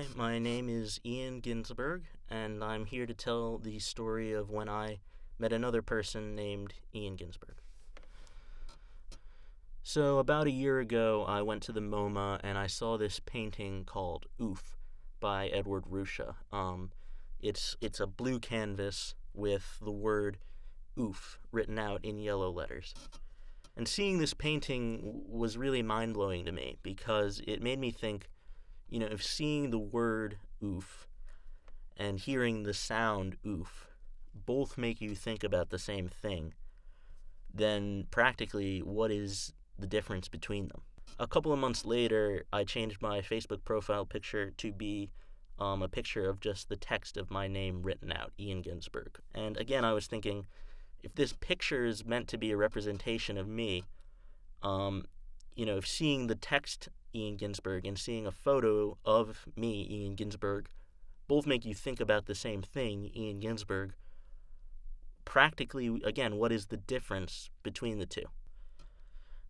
Hi, my name is Ian Ginsberg, and I'm here to tell the story of when I met another person named Ian Ginsberg. So, about a year ago, I went to the MoMA and I saw this painting called Oof by Edward Ruscha. It's a blue canvas with the word oof written out in yellow letters. And seeing this painting was really mind-blowing to me because it made me think, if seeing the word oof and hearing the sound oof both make you think about the same thing, then practically what is the difference between them? A couple of months later, I changed my Facebook profile picture to be a picture of just the text of my name written out, Ian Ginsberg. And again, I was thinking, if this picture is meant to be a representation of me, if seeing the text Ian Ginsberg and seeing a photo of me, Ian Ginsberg, both make you think about the same thing, Ian Ginsberg, practically, again, what is the difference between the two?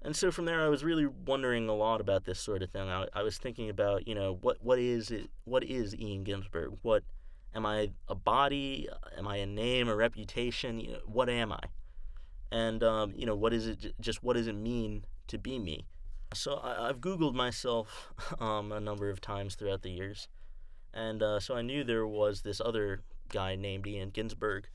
And so from there, I was really wondering a lot about this sort of thing. I was thinking about, what is it? What is Ian Ginsberg? What am I? A body? Am I a name? A reputation? What am I? And what is it? Just what does it mean to be me? So I've Googled myself a number of times throughout the years, and so I knew there was this other guy named Ian Ginsberg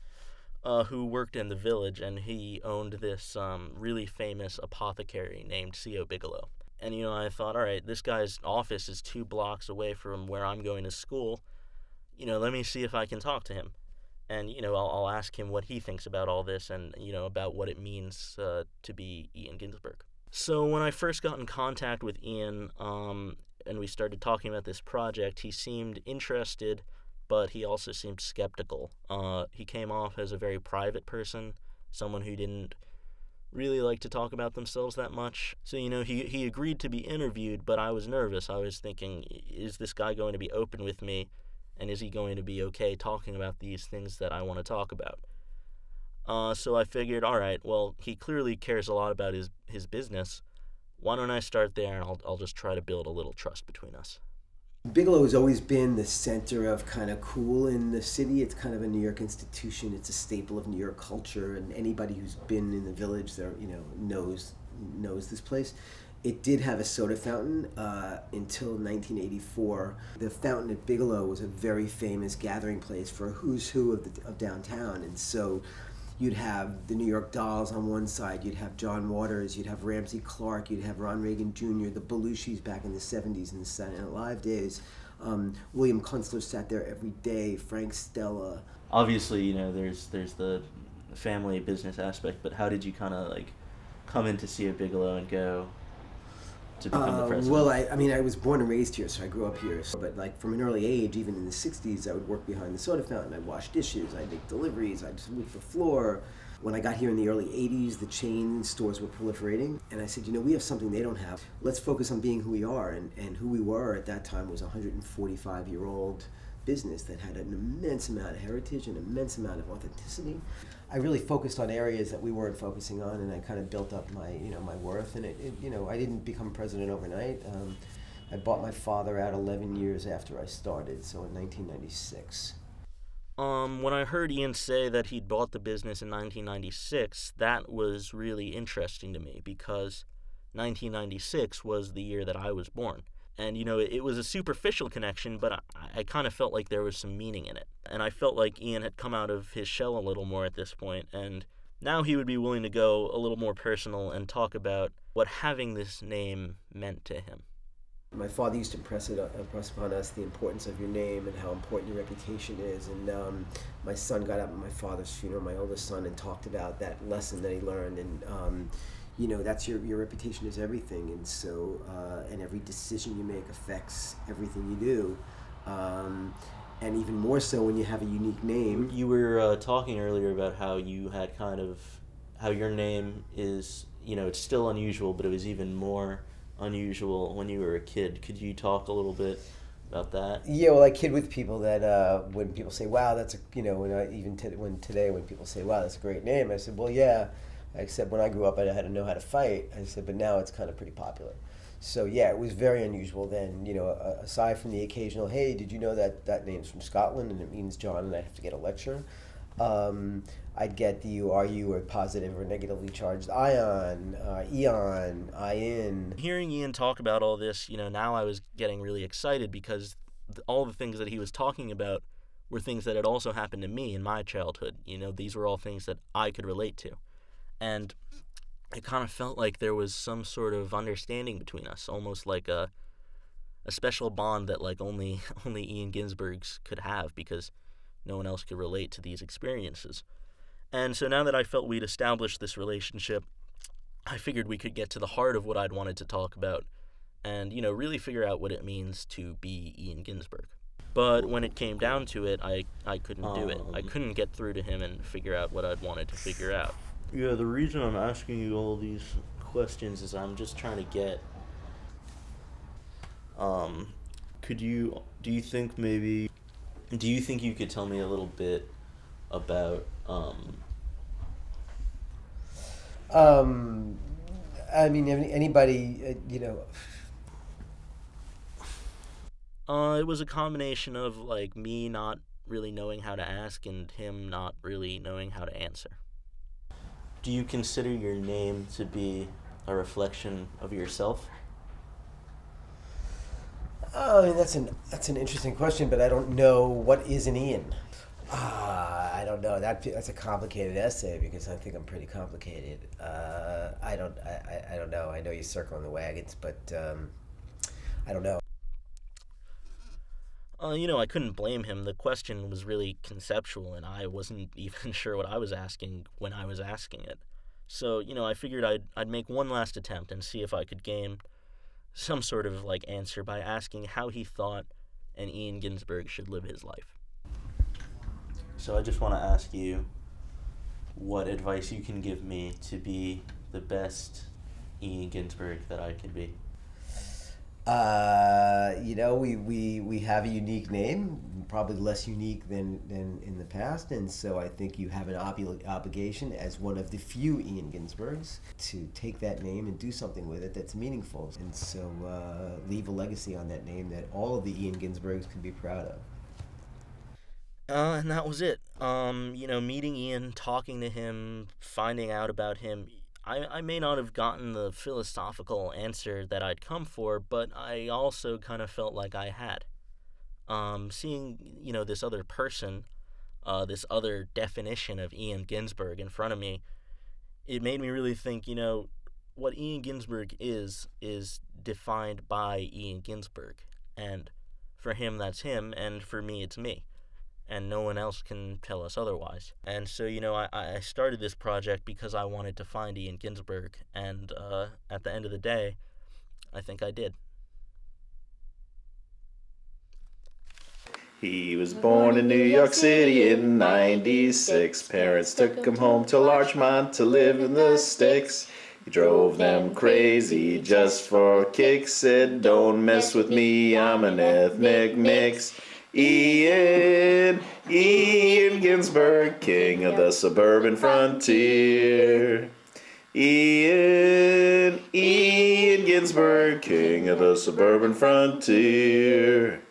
who worked in the Village, and he owned this really famous apothecary named C.O. Bigelow. And, I thought, all right, this guy's office is 2 blocks away from where I'm going to school. Let me see if I can talk to him. And, I'll ask him what he thinks about all this and, about what it means to be Ian Ginsberg. So when I first got in contact with Ian and we started talking about this project, he seemed interested, but he also seemed skeptical. He came off as a very private person, someone who didn't really like to talk about themselves that much. So, he agreed to be interviewed, but I was nervous. I was thinking, is this guy going to be open with me? And is he going to be okay talking about these things that I want to talk about? So I figured, all right, well, he clearly cares a lot about his business. Why don't I start there, and I'll just try to build a little trust between us. Bigelow has always been the center of kind of cool in the city. It's kind of a New York institution. It's a staple of New York culture, and anybody who's been in the Village there, knows this place. It did have a soda fountain until 1984. The fountain at Bigelow was a very famous gathering place for a who's who of downtown, and so you'd have the New York Dolls on one side, you'd have John Waters, you'd have Ramsey Clark, you'd have Ron Reagan Jr., the Belushis back in the 70s and the Saturday Night Live days. William Kunstler sat there every day, Frank Stella. Obviously, there's the family business aspect, but how did you kind of come in to see a Bigelow and go to become the president? Well, I was born and raised here, so I grew up here. But from an early age, even in the 60s, I would work behind the soda fountain. I'd wash dishes, I'd make deliveries, I'd sweep the floor. When I got here in the early 80s, the chain stores were proliferating. And I said, we have something they don't have. Let's focus on being who we are. And who we were at that time was a 145-year-old business that had an immense amount of heritage, an immense amount of authenticity. I really focused on areas that we weren't focusing on, and I kind of built up my worth. And I didn't become president overnight. I bought my father out 11 years after I started, so in 1996. When I heard Ian say that he'd bought the business in 1996, that was really interesting to me because 1996 was the year that I was born. And, it was a superficial connection, but I kind of felt like there was some meaning in it. And I felt like Ian had come out of his shell a little more at this point, and now he would be willing to go a little more personal and talk about what having this name meant to him. My father used to impress upon us the importance of your name and how important your reputation is. And my son got up at my father's funeral, my oldest son, and talked about that lesson that he learned. And that's your reputation is everything, and so and every decision you make affects everything you do, and even more so when you have a unique name. You were talking earlier about how you had how your name is, it's still unusual, but it was even more unusual when you were a kid. Could you talk a little bit about that? Yeah, well, I kid with people that when people say, "Wow, that's a," when people say, "Wow, that's a great name," I said, "Well, yeah." Except when I grew up, I had to know how to fight. I said, but now it's kind of pretty popular. So yeah, it was very unusual then. Aside from the occasional, hey, did you know that that name's from Scotland and it means John, and I have to get a lecture. Um, I'd get are you a positive or negatively charged ion, eon, ion. Hearing Ian talk about all this, now I was getting really excited because all the things that he was talking about were things that had also happened to me in my childhood. These were all things that I could relate to. And it kind of felt like there was some sort of understanding between us, almost like a special bond that like only only Ian Ginsberg's could have, because no one else could relate to these experiences. And so now that I felt we'd established this relationship, I figured we could get to the heart of what I'd wanted to talk about and, really figure out what it means to be Ian Ginsberg. But when it came down to it, I couldn't do it. I couldn't get through to him and figure out what I'd wanted to figure out. Yeah, the reason I'm asking you all these questions is I'm just trying to get, do you think you could tell me a little bit about, I mean, anybody, It was a combination of, like, me not really knowing how to ask and him not really knowing how to answer. Do you consider your name to be a reflection of yourself? I mean, that's an interesting question, but I don't know what is an Ian. I don't know. That's a complicated essay because I think I'm pretty complicated. I don't know. I know you're circling the wagons, but I don't know. I couldn't blame him. The question was really conceptual, and I wasn't even sure what I was asking when I was asking it. So, I figured I'd make one last attempt and see if I could gain some sort of, like, answer by asking how he thought an Ian Ginsberg should live his life. So I just want to ask you what advice you can give me to be the best Ian Ginsberg that I can be. We have a unique name, probably less unique than in the past, and so I think you have an obligation as one of the few Ian Ginsbergs to take that name and do something with it that's meaningful, and so leave a legacy on that name that all of the Ian Ginsbergs can be proud of. And that was it. Meeting Ian, talking to him, finding out about him. I may not have gotten the philosophical answer that I'd come for, but I also kind of felt like I had. Seeing, this other person, this other definition of Ian Ginsberg in front of me, it made me really think, what Ian Ginsberg is defined by Ian Ginsberg. And for him, that's him, and for me, it's me. And no one else can tell us otherwise. And so, I started this project because I wanted to find Ian Ginsberg, and at the end of the day, I think I did. He was born in New York City in '96. Parents took him home to Larchmont to live in the sticks. He drove them crazy just for kicks. Said, don't mess with me, I'm an ethnic mix. Ian Ginsberg, king of the suburban frontier. Ian Ginsberg, king of the suburban frontier.